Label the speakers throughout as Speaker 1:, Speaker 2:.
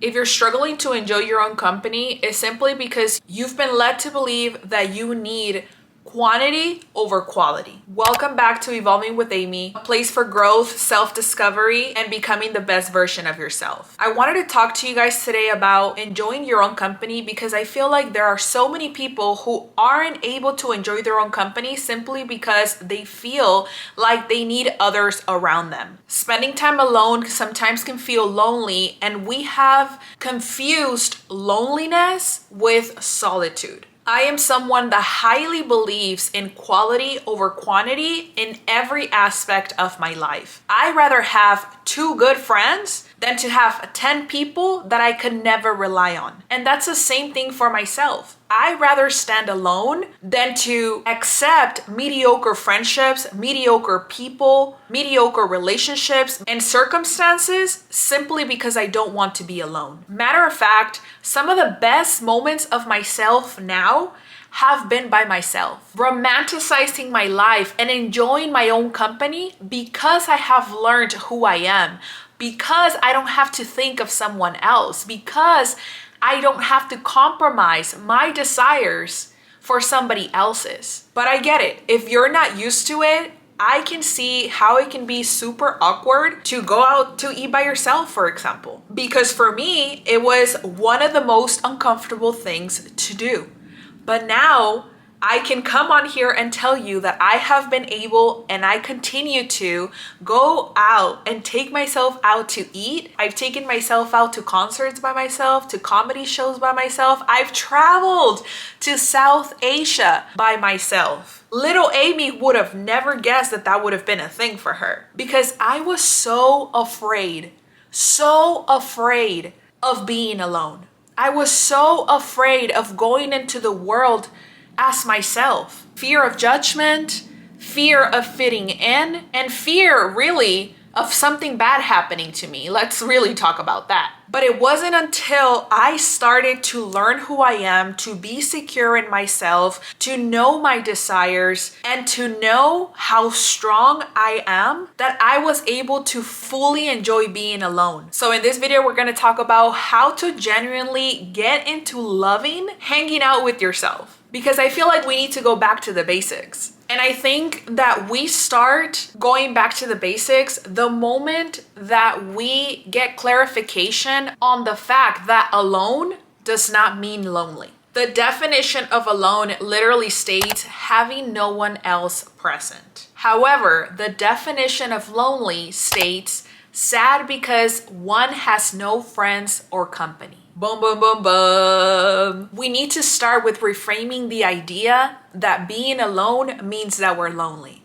Speaker 1: If you're struggling to enjoy your own company, it's simply because you've been led to believe that you need quantity over quality. Welcome back to Evolving with Amy, a place for growth, self-discovery, and becoming the best version of yourself. I wanted to talk to you guys today about enjoying your own company because I feel like there are so many people who aren't able to enjoy their own company simply because they feel like they need others around them. Spending time alone sometimes can feel lonely, and we have confused loneliness with solitude. I am someone that highly believes in quality over quantity in every aspect of my life. I'd rather have 2 good friends than to have 10 people that I could never rely on. And that's the same thing for myself. I'd rather stand alone than to accept mediocre friendships, mediocre people, mediocre relationships, and circumstances simply because I don't want to be alone. Matter of fact, some of the best moments of myself now have been by myself, romanticizing my life and enjoying my own company because I have learned who I am, because I don't have to think of someone else, because I don't have to compromise my desires for somebody else's. But I get it. If you're not used to it, I can see how it can be super awkward to go out to eat by yourself, for example. Because for me, it was one of the most uncomfortable things to do. But now I can come on here and tell you that I have been able, and I continue to go out and take myself out to eat. I've taken myself out to concerts by myself, to comedy shows by myself. I've traveled to South Asia by myself. Little Amy would have never guessed that that would have been a thing for her because I was so afraid of being alone. I was so afraid of going into the world as myself. Fear of judgment, fear of fitting in, and fear really of something bad happening to me. Let's really talk about that. But it wasn't until I started to learn who I am, to be secure in myself, to know my desires, and to know how strong I am, that I was able to fully enjoy being alone. So in this video, we're gonna talk about how to genuinely get into loving hanging out with yourself. Because I feel like we need to go back to the basics. And I think that we start going back to the basics the moment that we get clarification on the fact that alone does not mean lonely. The definition of alone literally states having no one else present. However, the definition of lonely states sad because one has no friends or company. Boom, boom, boom, boom. We need to start with reframing the idea that being alone means that we're lonely.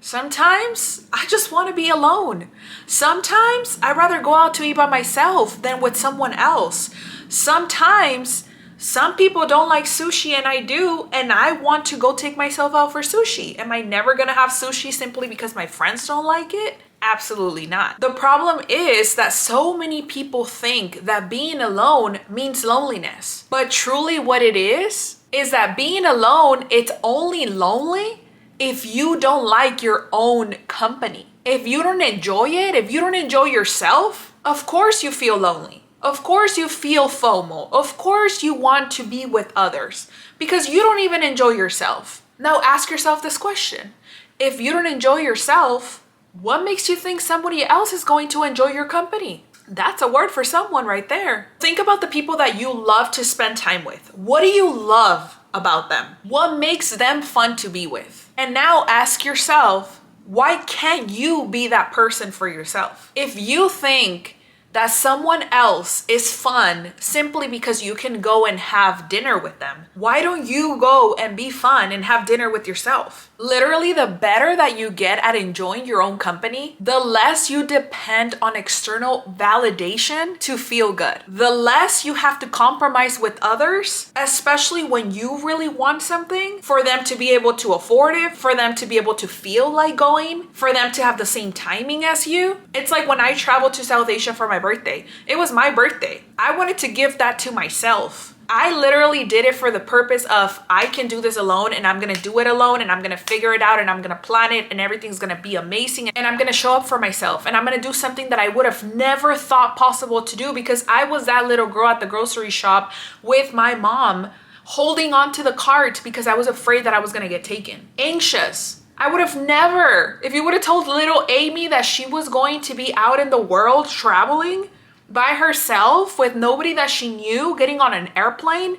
Speaker 1: Sometimes I just want to be alone. Sometimes I'd rather go out to eat by myself than with someone else. Sometimes some people don't like sushi and I do, and I want to go take myself out for sushi. Am I never gonna have sushi simply because my friends don't like it? Absolutely not. The problem is that so many people think that being alone means loneliness. But truly what it is that being alone, it's only lonely if you don't like your own company. If you don't enjoy it, if you don't enjoy yourself, of course you feel lonely. Of course you feel FOMO. Of course you want to be with others because you don't even enjoy yourself. Now ask yourself this question. If you don't enjoy yourself, what makes you think somebody else is going to enjoy your company? That's a word for someone right there. Think about the people that you love to spend time with. What do you love about them? What makes them fun to be with? And now ask yourself, why can't you be that person for yourself? If you think that someone else is fun simply because you can go and have dinner with them, why don't you go and be fun and have dinner with yourself? Literally, the better that you get at enjoying your own company, the less you depend on external validation to feel good. The less you have to compromise with others, especially when you really want something, for them to be able to afford it, for them to be able to feel like going, for them to have the same timing as you. It's like when I traveled to South Asia for my birthday. It was my birthday. I wanted to give that to myself. I literally did it for the purpose of I can do this alone, and I'm gonna do it alone, and I'm gonna figure it out, and I'm gonna plan it, and everything's gonna be amazing, and I'm gonna show up for myself, and I'm gonna do something that I would have never thought possible to do, because I was that little girl at the grocery shop with my mom holding on to the cart because I was afraid that I was gonna get taken. Anxious. I would have never, if you would have told little Amy that she was going to be out in the world traveling by herself with nobody that she knew, getting on an airplane,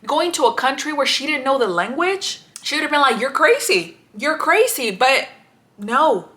Speaker 1: going to a country where she didn't know the language, she would have been like, you're crazy. You're crazy. But no,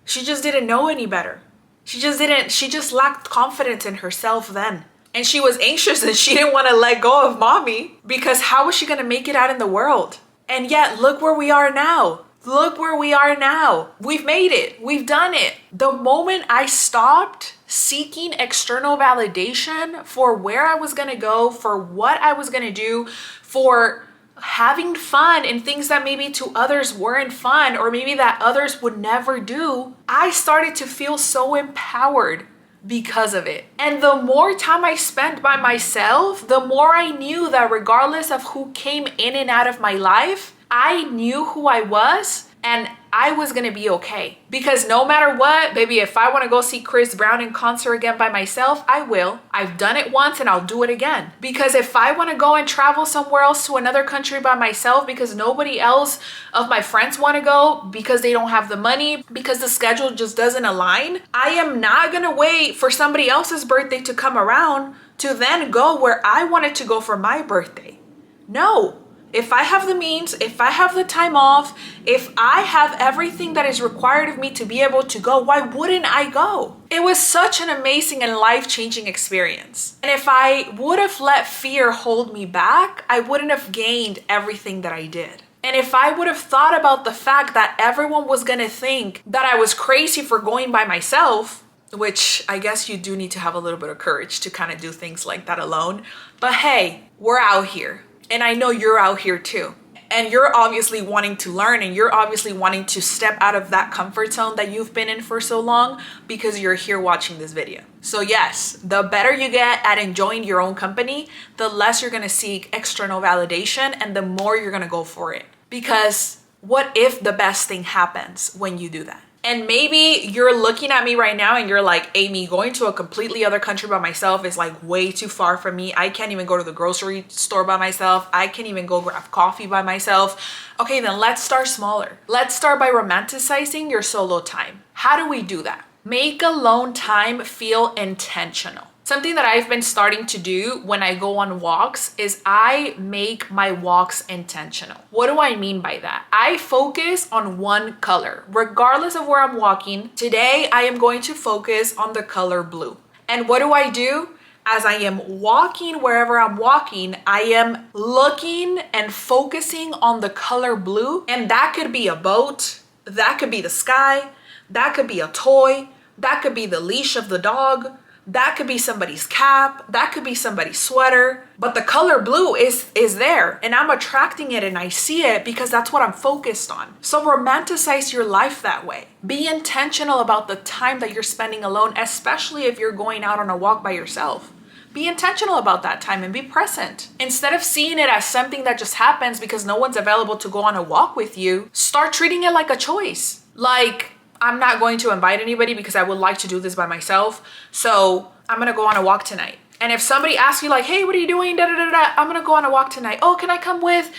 Speaker 1: she just didn't know any better. She just lacked confidence in herself then. And she was anxious and she didn't want to let go of mommy, because how was she going to make it out in the world? And yet, look where we are now. Look where we are now. We've made it. We've done it. The moment I stopped seeking external validation for where I was going to go, for what I was going to do, for having fun in things that maybe to others weren't fun, or maybe that others would never do, I started to feel so empowered because of it. And the more time I spent by myself, the more I knew that regardless of who came in and out of my life, I knew who I was, and I was gonna be okay. Because no matter what, baby, if I wanna go see Chris Brown in concert again by myself, I will. I've done it once and I'll do it again. Because if I wanna go and travel somewhere else to another country by myself because nobody else of my friends wanna go, because they don't have the money, because the schedule just doesn't align, I am not gonna wait for somebody else's birthday to come around to then go where I wanted to go for my birthday. No. If I have the means, if I have the time off, if I have everything that is required of me to be able to go, why wouldn't I go? It was such an amazing and life-changing experience. And if I would have let fear hold me back, I wouldn't have gained everything that I did. And if I would have thought about the fact that everyone was gonna think that I was crazy for going by myself, which I guess you do need to have a little bit of courage to kind of do things like that alone. But hey, we're out here. And I know you're out here too. And you're obviously wanting to learn, and you're obviously wanting to step out of that comfort zone that you've been in for so long, because you're here watching this video. So yes, the better you get at enjoying your own company, the less you're gonna seek external validation, and the more you're gonna go for it. Because what if the best thing happens when you do that? And maybe you're looking at me right now and you're like, Amy, going to a completely other country by myself is like way too far from me. I can't even go to the grocery store by myself. I can't even go grab coffee by myself. Okay, then let's start smaller. Let's start by romanticizing your solo time. How do we do that? Make alone time feel intentional. Something that I've been starting to do when I go on walks is I make my walks intentional. What do I mean by that? I focus on one color. Regardless of where I'm walking, today I am going to focus on the color blue. And what do? As I am walking wherever I'm walking, I am looking and focusing on the color blue. And that could be a boat, that could be the sky, that could be a toy, that could be the leash of the dog, that could be somebody's cap, that could be somebody's sweater, but the color blue is there, and I'm attracting it and I see it because that's what I'm focused on. So romanticize your life that way. Be intentional about the time that you're spending alone, especially if you're going out on a walk by yourself. Be intentional about that time and be present. Instead of seeing it as something that just happens because no one's available to go on a walk with you, start treating it like a choice. Like, I'm not going to invite anybody because I would like to do this by myself. So I'm gonna go on a walk tonight. And if somebody asks you like, hey, what are you doing? Da, da, da, da. I'm gonna go on a walk tonight. Oh, can I come with?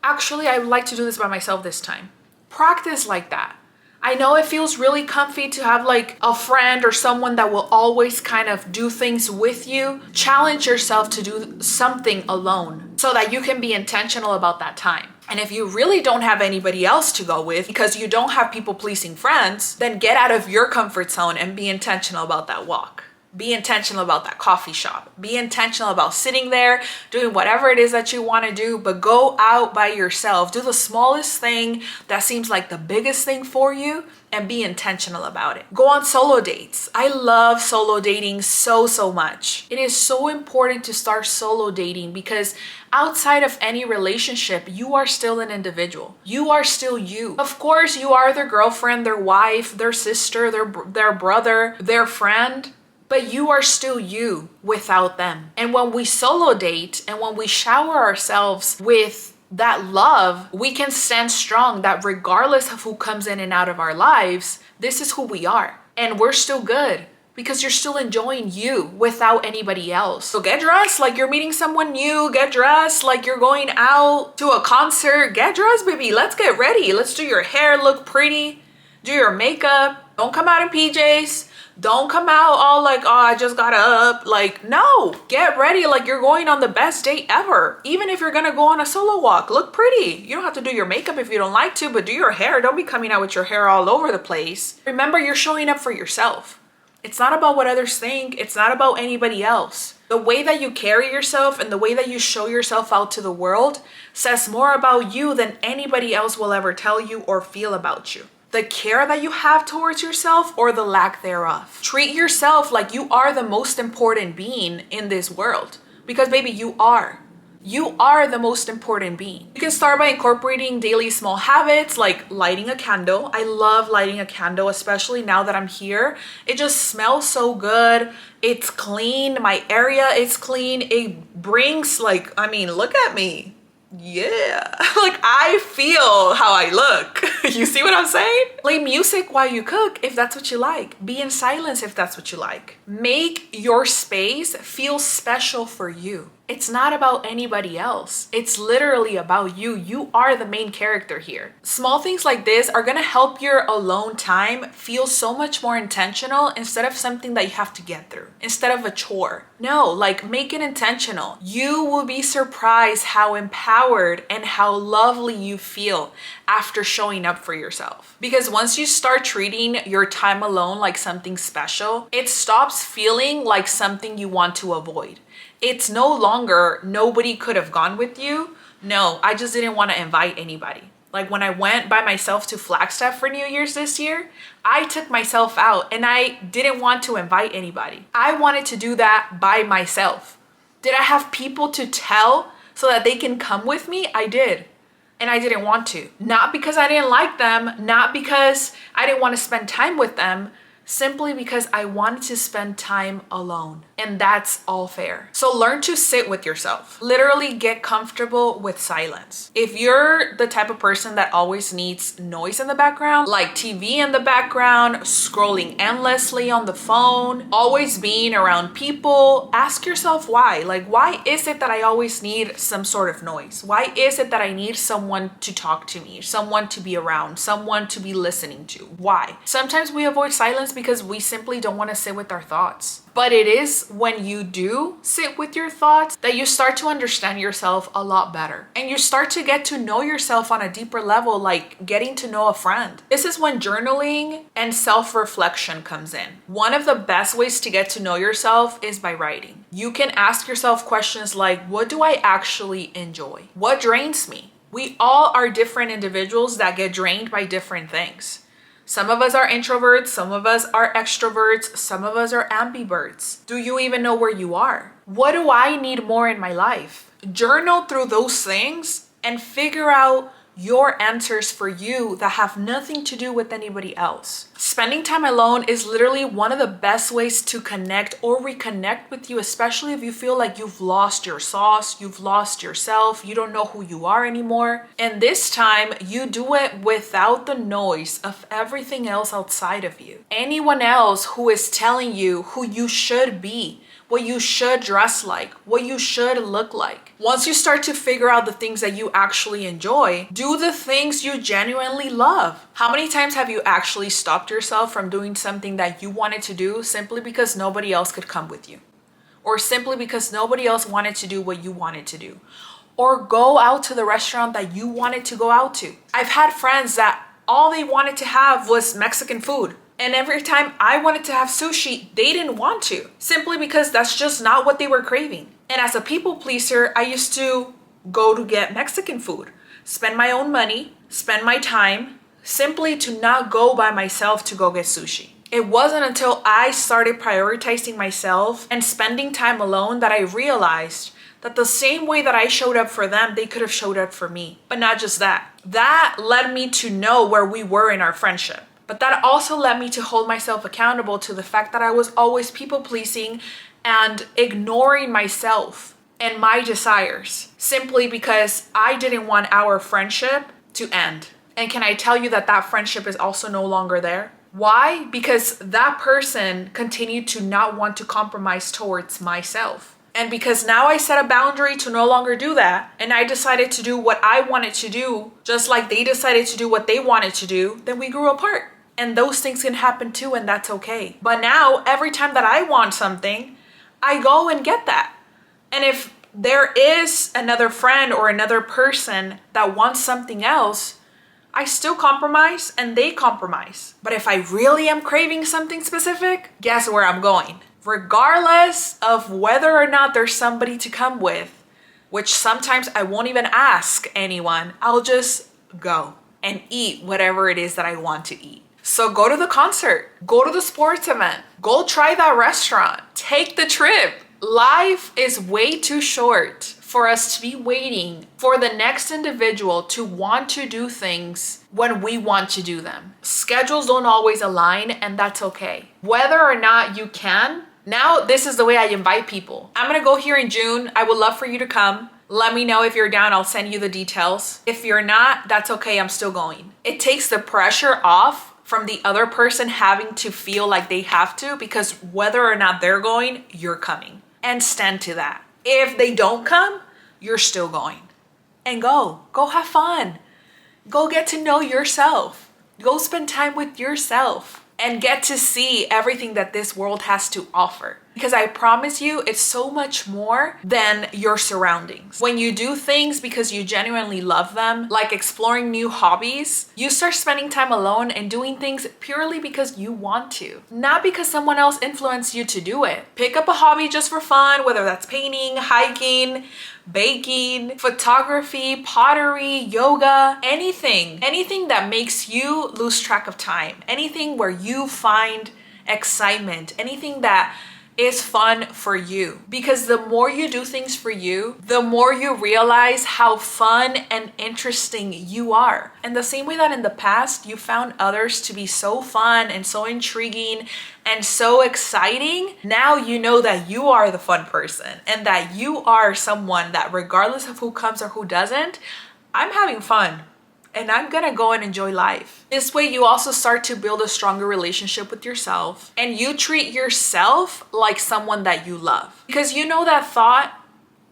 Speaker 1: Actually, I would like to do this by myself this time. Practice like that. I know it feels really comfy to have like a friend or someone that will always kind of do things with you. Challenge yourself to do something alone so that you can be intentional about that time. And if you really don't have anybody else to go with because you don't have people-pleasing friends, then get out of your comfort zone and be intentional about that walk. Be intentional about that coffee shop. Be intentional about sitting there, doing whatever it is that you want to do, but go out by yourself. Do the smallest thing that seems like the biggest thing for you and be intentional about it. Go on solo dates. I love solo dating so much. It is so important to start solo dating because outside of any relationship, you are still an individual. You are still you. Of course, you are their girlfriend, their wife, their sister, their brother, their friend. but you are still you without them. And when we solo date and when we shower ourselves with that love, we can stand strong that regardless of who comes in and out of our lives, this is who we are. And we're still good because you're still enjoying you without anybody else. So get dressed like you're meeting someone new. Get dressed like you're going out to a concert. Get dressed, baby. Let's get ready. Let's do your hair look pretty. Do your makeup. Don't come out in PJs. Don't come out all like, oh, I just got up. Like, no, get ready like you're going on the best date ever. Even if you're gonna go on a solo walk, look pretty. You don't have to do your makeup if you don't like to, but do your hair. Don't be coming out with your hair all over the place. Remember, you're showing up for yourself. It's not about what others think. It's not about anybody else. The way that you carry yourself and the way that you show yourself out to the world says more about you than anybody else will ever tell you or feel about you. The care that you have towards yourself or the lack thereof. Treat yourself like you are the most important being in this world. Because baby, you are. You are the most important being. You can start by incorporating daily small habits like lighting a candle. I love lighting a candle, especially now that I'm here. It just smells so good. It's clean. My area is clean. It brings look at me. Yeah, like I feel how I look. You see what I'm saying? Play music while you cook if that's what you like. Be in silence if that's what you like. Make your space feel special for you. It's not about anybody else. It's literally about you. You are the main character here. Small things like this are gonna help your alone time feel so much more intentional instead of something that you have to get through, instead of a chore. No, like make it intentional. You will be surprised how empowered and how lovely you feel after showing up for yourself. Because once you start treating your time alone like something special, it stops feeling like something you want to avoid. It's no longer nobody could have gone with you. No, I just didn't want to invite anybody. Like when I went by myself to Flagstaff for New Year's this year, I took myself out and I didn't want to invite anybody. I wanted to do that by myself. Did I have people to tell so that they can come with me? I did. And I didn't want to. Not because I didn't like them, not because I didn't want to spend time with them, simply because I wanted to spend time alone. And that's all fair. So learn to sit with yourself. Literally get comfortable with silence. If you're the type of person that always needs noise in the background, like TV in the background, scrolling endlessly on the phone, always being around people, ask yourself why. Like, why is it that I always need some sort of noise? Why is it that I need someone to talk to me, someone to be around, someone to be listening to? Why? Sometimes we avoid silence because we simply don't want to sit with our thoughts. But it is when you do sit with your thoughts that you start to understand yourself a lot better. And you start to get to know yourself on a deeper level, like getting to know a friend. This is when journaling and self-reflection comes in. One of the best ways to get to know yourself is by writing. You can ask yourself questions like, what do I actually enjoy? What drains me? We all are different individuals that get drained by different things. Some of us are introverts, some of us are extroverts, some of us are ambiverts. Do you even know where you are? What do I need more in my life? Journal through those things and figure out your answers for you that have nothing to do with anybody else. Spending time alone is literally one of the best ways to connect or reconnect with you, especially if you feel like you've lost your sauce, you've lost yourself, you don't know who you are anymore. And this time you do it without the noise of everything else outside of you. Anyone else who is telling you who you should be, what you should dress like, what you should look like. Once you start to figure out the things that you actually enjoy, do the things you genuinely love. How many times have you actually stopped yourself from doing something that you wanted to do simply because nobody else could come with you? Or simply because nobody else wanted to do what you wanted to do? Or go out to the restaurant that you wanted to go out to? I've had friends that all they wanted to have was Mexican food. And every time I wanted to have sushi, they didn't want to, simply because that's just not what they were craving. And as a people pleaser, I used to go to get Mexican food, spend my own money, spend my time, simply to not go by myself to go get sushi. It wasn't until I started prioritizing myself and spending time alone that I realized that the same way that I showed up for them, they could have showed up for me. But not just that. That led me to know where we were in our friendship. But that also led me to hold myself accountable to the fact that I was always people pleasing and ignoring myself and my desires simply because I didn't want our friendship to end. And can I tell you that that friendship is also no longer there? Why? Because that person continued to not want to compromise towards myself. And because now I set a boundary to no longer do that, and I decided to do what I wanted to do, just like they decided to do what they wanted to do, then we grew apart. And those things can happen too, and that's okay. But now, every time that I want something, I go and get that. And if there is another friend or another person that wants something else, I still compromise and they compromise. But if I really am craving something specific, guess where I'm going? Regardless of whether or not there's somebody to come with, which sometimes I won't even ask anyone, I'll just go and eat whatever it is that I want to eat. So go to the concert, go to the sports event, go try that restaurant, take the trip. Life is way too short for us to be waiting for the next individual to want to do things when we want to do them. Schedules don't always align, and that's okay. Whether or not you can, now this is the way I invite people. I'm gonna go here in June. I would love for you to come. Let me know if you're down. I'll send you the details. If you're not, that's okay. I'm still going. It takes the pressure off from the other person having to feel like they have to, because whether or not they're going, you're coming. And stand to that. If they don't come, you're still going. And go have fun. Go get to know yourself. Go spend time with yourself and get to see everything that this world has to offer. Because I promise you, it's so much more than your surroundings. When you do things because you genuinely love them, like exploring new hobbies, you start spending time alone and doing things purely because you want to, not because someone else influenced you to do it. Pick up a hobby just for fun, whether that's painting, hiking, baking, photography, pottery, yoga, anything that makes you lose track of time, anything where you find excitement, anything that is fun for you. Because the more you do things for you, the more you realize how fun and interesting you are. And the same way that in the past you found others to be so fun and so intriguing and so exciting, now you know that you are the fun person and that you are someone that regardless of who comes or who doesn't, I'm having fun. And I'm gonna go and enjoy life. This way you also start to build a stronger relationship with yourself, and you treat yourself like someone that you love. Because you know that thought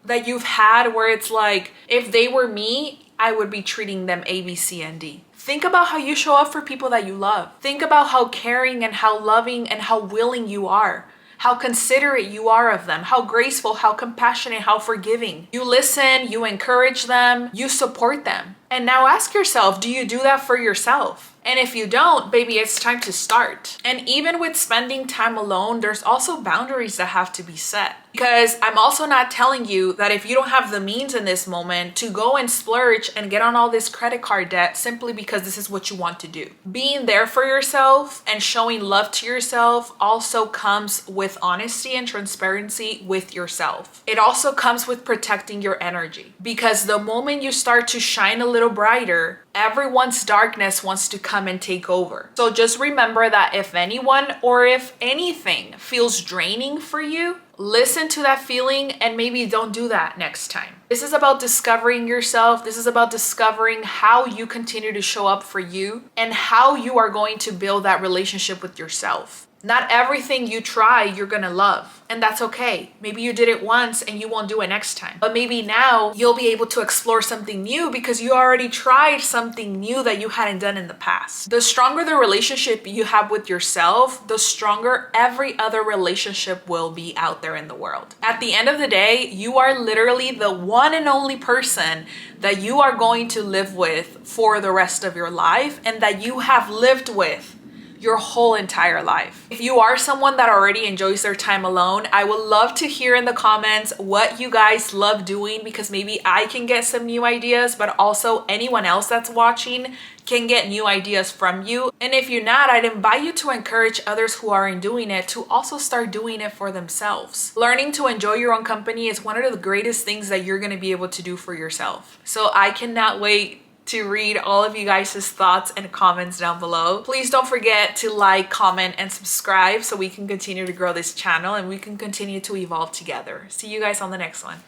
Speaker 1: that you've had where it's like, if they were me, I would be treating them A, B, C, and D. Think about how you show up for people that you love. Think about how caring and how loving and how willing you are. How considerate you are of them, how graceful, how compassionate, how forgiving. You listen, you encourage them, you support them. And now ask yourself, do you do that for yourself? And if you don't, baby, it's time to start. And even with spending time alone, there's also boundaries that have to be set. Because I'm also not telling you that if you don't have the means in this moment to go and splurge and get on all this credit card debt simply because this is what you want to do. Being there for yourself and showing love to yourself also comes with honesty and transparency with yourself. It also comes with protecting your energy. Because the moment you start to shine a little brighter, everyone's darkness wants to come and take over. So just remember that if anyone or if anything feels draining for you, listen to that feeling and maybe don't do that next time. This is about discovering yourself. This is about discovering how you continue to show up for you and how you are going to build that relationship with yourself. Not everything you try, you're gonna love, and that's okay. Maybe you did it once and you won't do it next time. But maybe now you'll be able to explore something new because you already tried something new that you hadn't done in the past. The stronger the relationship you have with yourself, the stronger every other relationship will be out there in the world. At the end of the day, you are literally the one and only person that you are going to live with for the rest of your life and that you have lived with your whole entire life. If you are someone that already enjoys their time alone, I would love to hear in the comments what you guys love doing, because maybe I can get some new ideas, but also anyone else that's watching can get new ideas from you. And if you're not, I'd invite you to encourage others who aren't doing it to also start doing it for themselves. Learning to enjoy your own company is one of the greatest things that you're going to be able to do for yourself. So I cannot wait to read all of you guys' thoughts and comments down below. Please don't forget to like, comment, and subscribe so we can continue to grow this channel and we can continue to evolve together. See you guys on the next one.